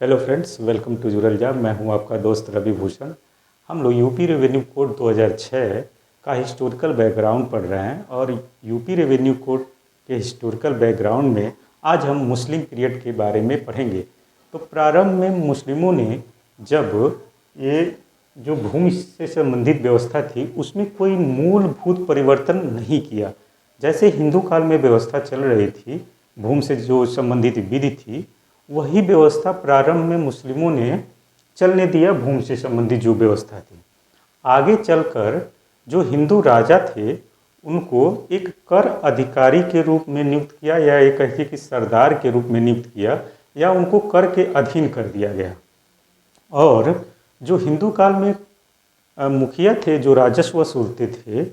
Hello friends, welcome to जुड़ल जाब। मैं हूं आपका दोस्त रवि भूषण। हम लोग यूपी रेवेन्यू कोड 2006 का हिस्टोरिकल बैकग्राउंड पढ़ रहे हैं और यूपी रेवेन्यू कोड के हिस्टोरिकल बैकग्राउंड में आज हम मुस्लिम पीरियड के बारे में पढ़ेंगे। तो प्रारंभ में मुस्लिमों ने जब ये जो भूमि से संबंधित व्यवस्था थी उसमें कोई मूलभूत परिवर्तन नहीं किया। जैसे हिंदू काल में व्यवस्था चल रही थी, भूमि से जो संबंधित विधि थी वही व्यवस्था प्रारंभ में मुस्लिमों ने चलने दिया। भूमि से संबंधित जो व्यवस्था थी, आगे चलकर जो हिंदू राजा थे उनको एक कर अधिकारी के रूप में नियुक्त किया, या ये कहिए कि सरदार के रूप में नियुक्त किया, या उनको कर के अधीन कर दिया गया। और जो हिंदू काल में मुखिया थे, जो राजस्व वसूलते थे,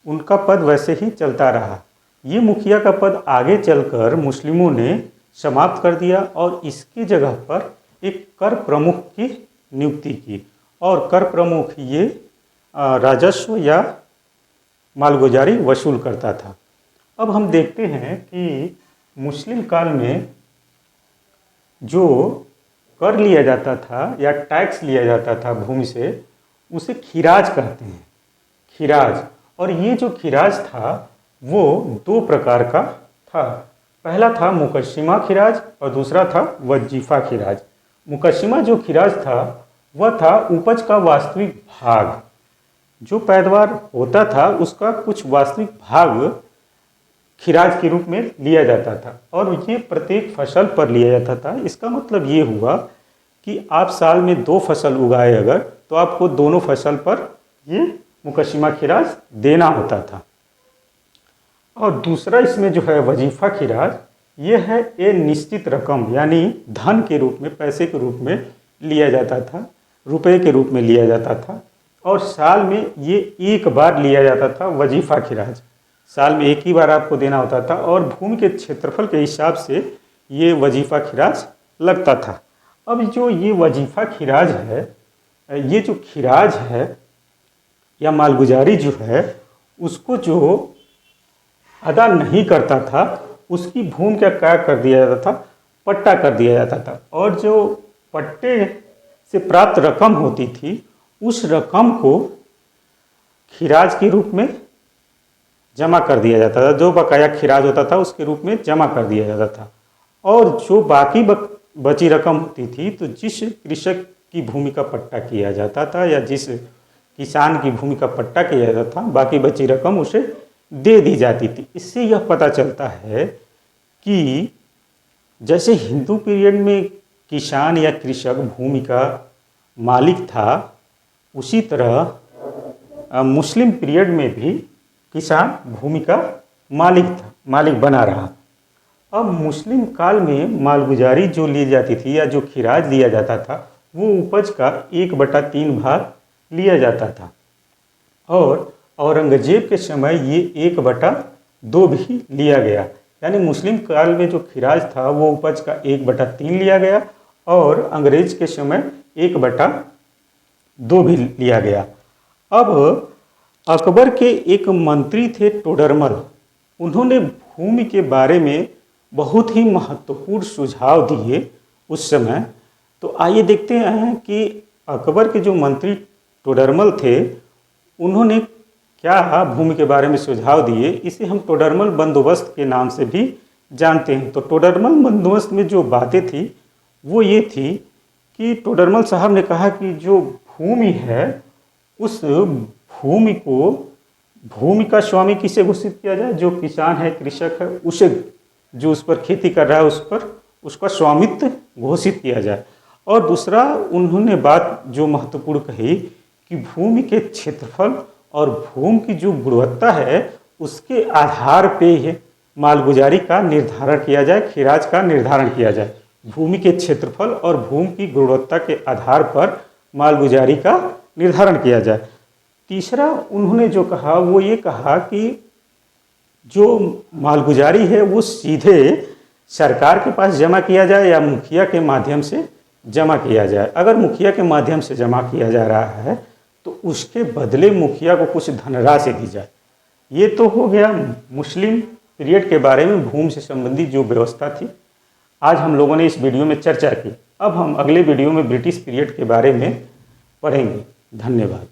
उनका पद वैसे ही चलता रहा। ये मुखिया का पद आगे चलकर मुस्लिमों ने समाप्त कर दिया और इसकी जगह पर एक कर प्रमुख की नियुक्ति की। और कर प्रमुख ये राजस्व या मालगुजारी वसूल करता था। अब हम देखते हैं कि मुस्लिम काल में जो कर लिया जाता था या टैक्स लिया जाता था भूमि से, उसे खिराज कहते हैं, खिराज। और ये जो खिराज था वो दो प्रकार का था। पहला था मुकस्सिमा खिराज और दूसरा था वजीफा खिराज। मुकस्सिमा जो खिराज था वह था उपज का वास्तविक भाग, जो पैदावार होता था उसका कुछ वास्तविक भाग खिराज के रूप में लिया जाता था, और ये प्रत्येक फसल पर लिया जाता था। इसका मतलब ये हुआ कि आप साल में 2 फसल उगाए अगर, तो आपको दोनों फसल पर ये मुकस्सिमा खिराज देना होता था। और दूसरा इसमें जो है वजीफा खिराज, ये है एक निश्चित रकम, यानी धन के रूप में, पैसे के रूप में लिया जाता था, रुपए के रूप में लिया जाता था। और साल में ये एक बार लिया जाता था वजीफा खिराज, साल में एक ही बार आपको देना होता था। और भूमि के क्षेत्रफल के हिसाब से ये वजीफा खिराज लगता था। अब जो ये वजीफा खिराज है, ये जो खिराज है या मालगुजारी जो है, उसको जो अदा नहीं करता था उसकी भूमि क्या कर दिया जाता था, पट्टा कर दिया जाता था। और जो पट्टे से प्राप्त रकम होती थी उस रकम को खिराज के रूप में जमा कर दिया जाता था, जो बकाया खिराज होता था उसके रूप में जमा कर दिया जाता था। और जो बाकी बची रकम होती थी, तो जिस कृषक की भूमि का पट्टा किया जाता था या जिस किसान की भूमि का पट्टा किया जाता था, बाकी बची रकम उसे दे दी जाती थी। इससे यह पता चलता है कि जैसे हिंदू पीरियड में किसान या कृषक भूमि का मालिक था, उसी तरह मुस्लिम पीरियड में भी किसान भूमि का मालिक था, मालिक बना रहा। अब मुस्लिम काल में मालगुजारी जो ली जाती थी या जो खिराज लिया जाता था, वो उपज का 1/3 भाग लिया जाता था। और औरंगजेब के समय ये 1/2 भी लिया गया। यानी मुस्लिम काल में जो खिराज था वो उपज का 1/3 लिया गया, और अंग्रेज के समय 1/2 भी लिया गया। अब अकबर के एक मंत्री थे टोडरमल, उन्होंने भूमि के बारे में बहुत ही महत्वपूर्ण सुझाव दिए उस समय। तो आइए देखते हैं कि अकबर के जो मंत्री टोडरमल थे उन्होंने क्या भूमि के बारे में सुझाव दिए। इसे हम टोडरमल बंदोबस्त के नाम से भी जानते हैं। तो टोडरमल बंदोबस्त में जो बातें थी वो ये थी कि टोडरमल साहब ने कहा कि जो भूमि है उस भूमि को, भूमि का स्वामी किसे घोषित किया जाए, जो किसान है, कृषक है, उसे, जो उस पर खेती कर रहा है उस पर उसका स्वामित्व घोषित किया जाए। और दूसरा उन्होंने बात जो महत्वपूर्ण कही कि भूमि के क्षेत्रफल और भूमि की जो गुणवत्ता है उसके आधार पे मालगुजारी का निर्धारण किया जाए, खिराज का निर्धारण किया जाए। भूमि के क्षेत्रफल और भूमि की गुणवत्ता के आधार पर मालगुजारी का निर्धारण किया जाए। तीसरा उन्होंने जो कहा वो ये कहा कि जो मालगुजारी है वो सीधे सरकार के पास जमा किया जाए या मुखिया के माध्यम से जमा किया जाए। अगर मुखिया के माध्यम से जमा किया जा रहा है तो उसके बदले मुखिया को कुछ धनराशि दी जाए। ये तो हो गया मुस्लिम पीरियड के बारे में भूमि से संबंधित जो व्यवस्था थी। आज हम लोगों ने इस वीडियो में चर्चा की। अब हम अगले वीडियो में ब्रिटिश पीरियड के बारे में पढ़ेंगे। धन्यवाद।